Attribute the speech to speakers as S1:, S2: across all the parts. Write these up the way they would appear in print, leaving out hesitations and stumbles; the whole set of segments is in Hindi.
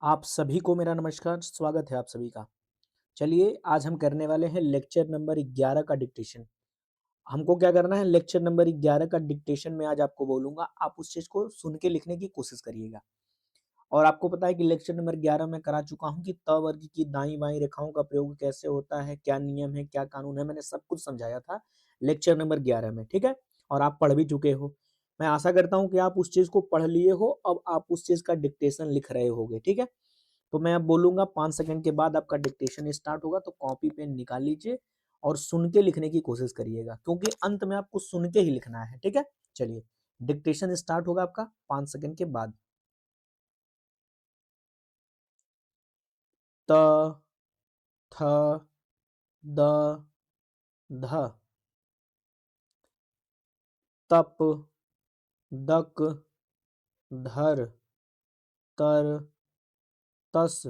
S1: आप सभी को मेरा नमस्कार, स्वागत है आप सभी का। चलिए आज हम करने वाले हैं लेक्चर नंबर 11 का डिक्टेशन। हमको क्या करना है लेक्चर नंबर 11 का डिक्टेशन में आज आपको बोलूँगा, आप उस चीज़ को सुन के लिखने की कोशिश करिएगा। और आपको पता है कि लेक्चर नंबर 11 में करा चुका हूँ कि त वर्ग की दाईं-बाईं रेखाओं का प्रयोग कैसे होता है, क्या नियम है, क्या कानून है, मैंने सब कुछ समझाया था लेक्चर नंबर 11 में, ठीक है? और आप पढ़ भी चुके हो। मैं आशा करता हूँ कि आप उस चीज़ को पढ़ लिए हो, अब आप उस चीज़ का डिक्टेशन लिख रहे होगे, ठीक है? तो मैं अब बोलूँगा 5 सेकंड के बाद आपका डिक्टेशन स्टार्ट होगा, तो कॉपी पेन निकाल लीजिए और सुन के लिखने की कोशिश करिएगा, क्योंकि अंत में आपको सुन के ही लिखना है, ठीक है? चलिए, डिक्टेशन स्टार्ट होगा आपका 5 सेकंड के बाद। त, थ, द, ध, तप, दक, धर, तर, तस,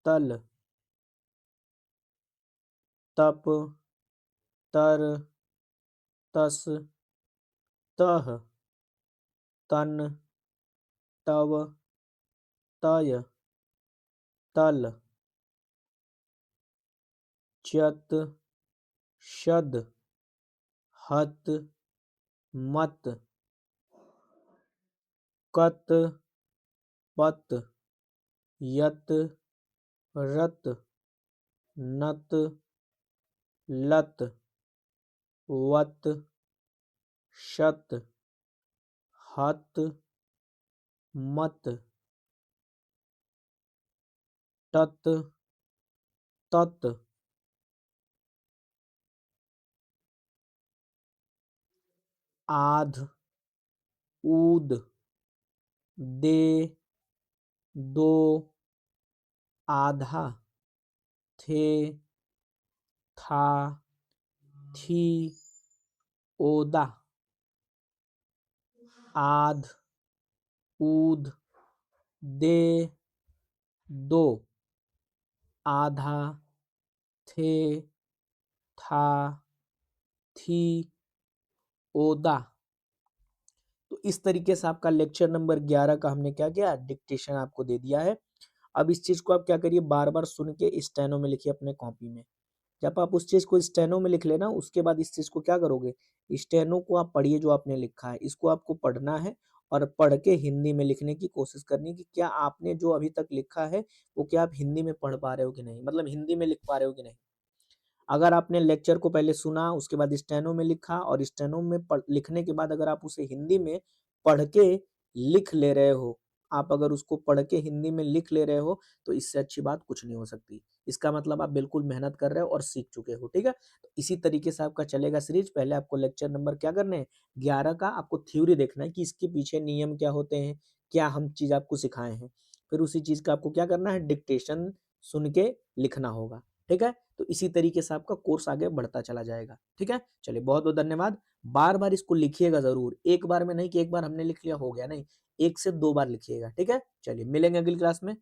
S1: तल, तप, तर, तस, तह, तन, तव, तय, तल, चत, शद, हत, मत, कत, पत, यत, रत, नत, लत, वत, शत, हत, मत, टत, तत, आध, ऊद, दे, दो, आधा, थे, था, थी, ओदा, आध, ऊद, दे, दो, आधा, थे, था, थी, ओदा। तो इस तरीके से आपका लेक्चर नंबर 11 का हमने क्या किया डिक्टेशन आपको दे दिया है। अब इस चीज को आप क्या करिए बार-बार सुन के स्टेनो में लिखिए अपने कॉपी में। जब आप उस चीज को स्टेनो में लिख लेना उसके बाद इस चीज को क्या करोगे स्टेनो को आप पढ़िए जो आपने लिखा है इसको आपको पढ़ना है और पढ़ के हिंदी में लिखने की कोशिश करनी है कि क्या आपने जो अभी तक लिखा है वो क्या आप हिंदी में पढ़ पा रहे हो कि नहीं मतलब हिंदी में लिख पा रहे हो कि नहीं। अगर आपने लेक्चर को पहले सुना उसके बाद स्टेनो में लिखा और स्टेनो में लिखने के बाद अगर आप उसे हिंदी में पढ़ के लिख ले रहे हो आप अगर उसको पढ़ के हिंदी में लिख ले रहे हो तो इससे अच्छी बात कुछ नहीं हो सकती। इसका मतलब आप बिल्कुल मेहनत कर रहे हो और सीख चुके हो, ठीक है? तो इसी तरीके से आपका चलेगा सीरीज। पहले आपको लेक्चर नंबर क्या करने हैं 11 का आपको थ्योरी देखना है कि इसके पीछे नियम क्या होते हैं, क्या हम चीज़ आपको सिखाए हैं। फिर उसी चीज़ का आपको क्या करना है डिक्टेशन सुन के लिखना होगा, ठीक है? तो इसी तरीके से आपका कोर्स आगे बढ़ता चला जाएगा, ठीक है? चलिए बहुत-बहुत धन्यवाद। बार-बार इसको लिखिएगा ज़रूर, एक बार में नहीं कि एक बार हमने लिख लिया हो गया, नहीं, 1 से 2 बार लिखिएगा, ठीक है? चलिए मिलेंगे अगली क्लास में।